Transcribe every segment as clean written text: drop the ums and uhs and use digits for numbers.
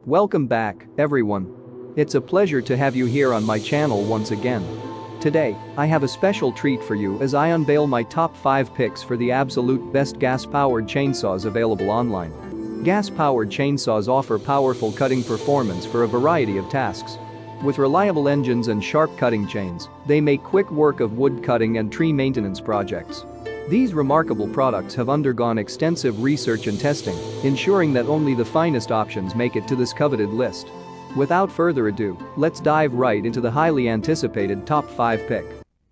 Welcome back, everyone. It's a pleasure to have you here on my channel once again. Today, I have a special treat for you as I unveil my top 5 picks for the absolute best gas-powered chainsaws available online. Gas-powered chainsaws offer powerful cutting performance for a variety of tasks. With reliable engines and sharp cutting chains, they make quick work of wood cutting and tree maintenance projects. These remarkable products have undergone extensive research and testing, ensuring that only the finest options make it to this coveted list. Without further ado, let's dive right into the highly anticipated top 5 pick.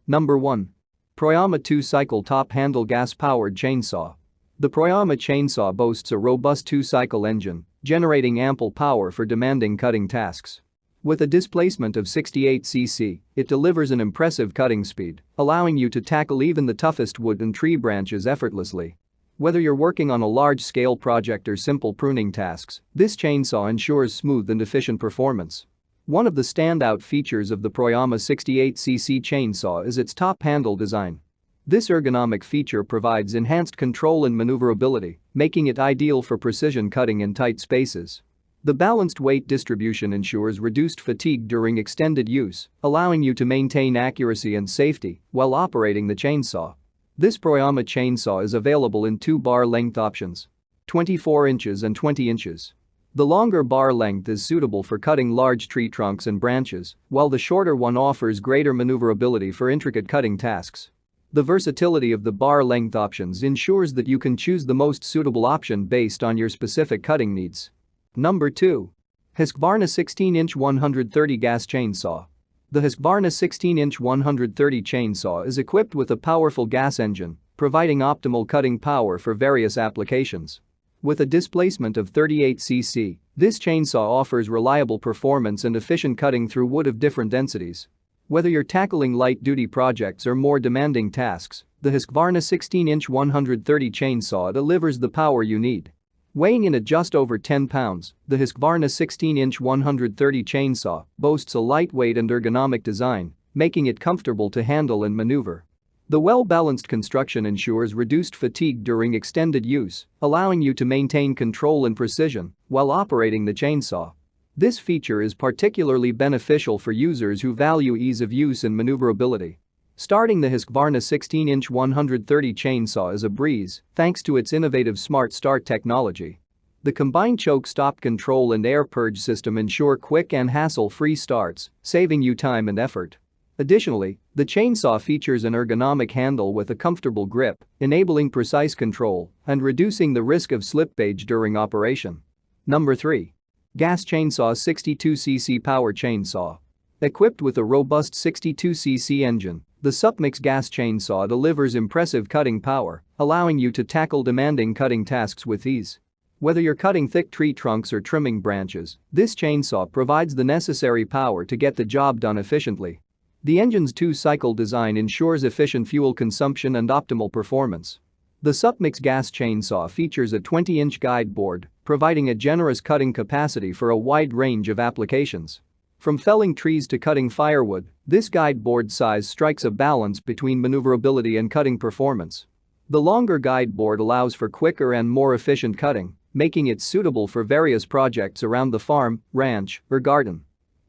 Number 1. Proyama 2-cycle top-handle gas-powered chainsaw. The Proyama chainsaw boasts a robust 2-cycle engine, generating ample power for demanding cutting tasks. With a displacement of 68 cc, it delivers an impressive cutting speed, allowing you to tackle even the toughest wood and tree branches effortlessly. Whether you're working on a large-scale project or simple pruning tasks, this chainsaw ensures smooth and efficient performance. One of the standout features of the Proyama 68cc chainsaw is its top-handle design. This ergonomic feature provides enhanced control and maneuverability, making it ideal for precision cutting in tight spaces. The balanced weight distribution ensures reduced fatigue during extended use, allowing you to maintain accuracy and safety while operating the chainsaw. This Proyama chainsaw is available in 2 bar length options: 24 inches and 20 inches. The longer bar length is suitable for cutting large tree trunks and branches, while the shorter one offers greater maneuverability for intricate cutting tasks. The versatility of the bar length options ensures that you can choose the most suitable option based on your specific cutting needs. Number 2. Husqvarna 16-inch 130 gas chainsaw. The Husqvarna 16-inch 130 chainsaw is equipped with a powerful gas engine, providing optimal cutting power for various applications. With a displacement of 38 cc, this chainsaw offers reliable performance and efficient cutting through wood of different densities. Whether you're tackling light-duty projects or more demanding tasks, the Husqvarna 16-inch 130 chainsaw delivers the power you need. Weighing in at just over 10 pounds, the Husqvarna 16-inch 130 chainsaw boasts a lightweight and ergonomic design, making it comfortable to handle and maneuver. The well-balanced construction ensures reduced fatigue during extended use, allowing you to maintain control and precision while operating the chainsaw. This feature is particularly beneficial for users who value ease of use and maneuverability. Starting the Husqvarna 16-inch 130 chainsaw is a breeze thanks to its innovative Smart Start technology. The combined choke stop control and air purge system ensure quick and hassle-free starts, saving you time and effort. Additionally, the chainsaw features an ergonomic handle with a comfortable grip, enabling precise control and reducing the risk of slippage during operation. Number 3. Gas chainsaw 62cc power chainsaw. Equipped with a robust 62cc engine, the Supmix gas chainsaw delivers impressive cutting power, allowing you to tackle demanding cutting tasks with ease. Whether you're cutting thick tree trunks or trimming branches, this chainsaw provides the necessary power to get the job done efficiently. The engine's 2-cycle design ensures efficient fuel consumption and optimal performance. The Supmix gas chainsaw features a 20-inch guide board, providing a generous cutting capacity for a wide range of applications. From felling trees to cutting firewood, this guide board size strikes a balance between maneuverability and cutting performance. The longer guide board allows for quicker and more efficient cutting, making it suitable for various projects around the farm, ranch, or garden.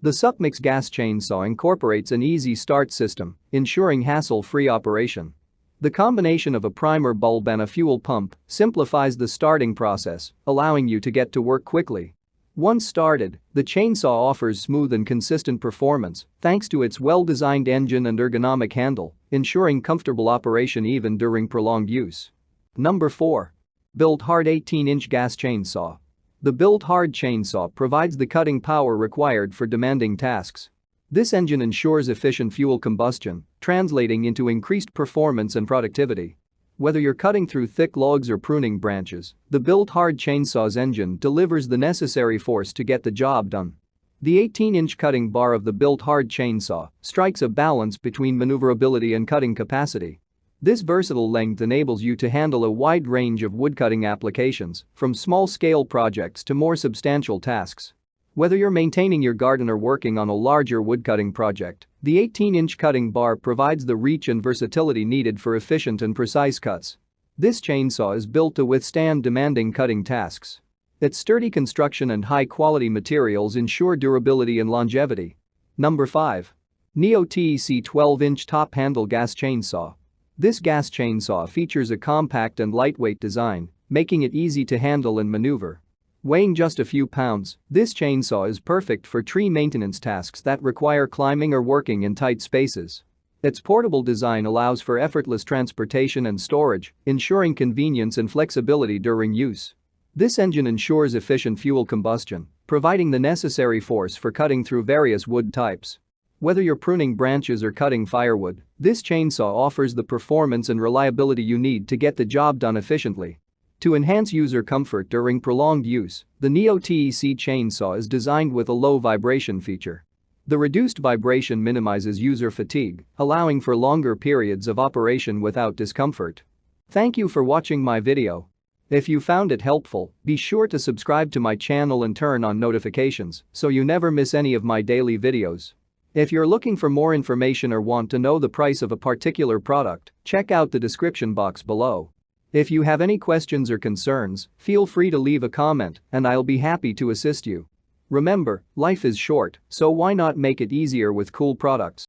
The Supmix gas chainsaw incorporates an easy start system, ensuring hassle-free operation. The combination of a primer bulb and a fuel pump simplifies the starting process, allowing you to get to work quickly. Once started, the chainsaw offers smooth and consistent performance thanks to its well-designed engine and ergonomic handle, ensuring comfortable operation even during prolonged use. Number 4. Buildhard 18-inch gas chainsaw. The Buildhard chainsaw provides the cutting power required for demanding tasks. This engine ensures efficient fuel combustion, translating into increased performance and productivity. Whether you're cutting through thick logs or pruning branches, the Buildhard chainsaw's engine delivers the necessary force to get the job done. The 18-inch cutting bar of the Buildhard chainsaw strikes a balance between maneuverability and cutting capacity. This versatile length enables you to handle a wide range of woodcutting applications, from small-scale projects to more substantial tasks. Whether you're maintaining your garden or working on a larger woodcutting project, the 18-inch cutting bar provides the reach and versatility needed for efficient and precise cuts. This chainsaw is built to withstand demanding cutting tasks. Its sturdy construction and high-quality materials ensure durability and longevity. Number 5. Neo TEC 12-inch top-handle gas chainsaw. This gas chainsaw features a compact and lightweight design, making it easy to handle and maneuver. Weighing just a few pounds, this chainsaw is perfect for tree maintenance tasks that require climbing or working in tight spaces. Its portable design allows for effortless transportation and storage, ensuring convenience and flexibility during use. This engine ensures efficient fuel combustion, providing the necessary force for cutting through various wood types. Whether you're pruning branches or cutting firewood, this chainsaw offers the performance and reliability you need to get the job done efficiently. To enhance user comfort during prolonged use, the Neo TEC chainsaw is designed with a low vibration feature. The reduced vibration minimizes user fatigue, allowing for longer periods of operation without discomfort. Thank you for watching my video. If you found it helpful, be sure to subscribe to my channel and turn on notifications so you never miss any of my daily videos. If you're looking for more information or want to know the price of a particular product, check out the description box below. If you have any questions or concerns, feel free to leave a comment and I'll be happy to assist you. Remember, life is short, so why not make it easier with cool products?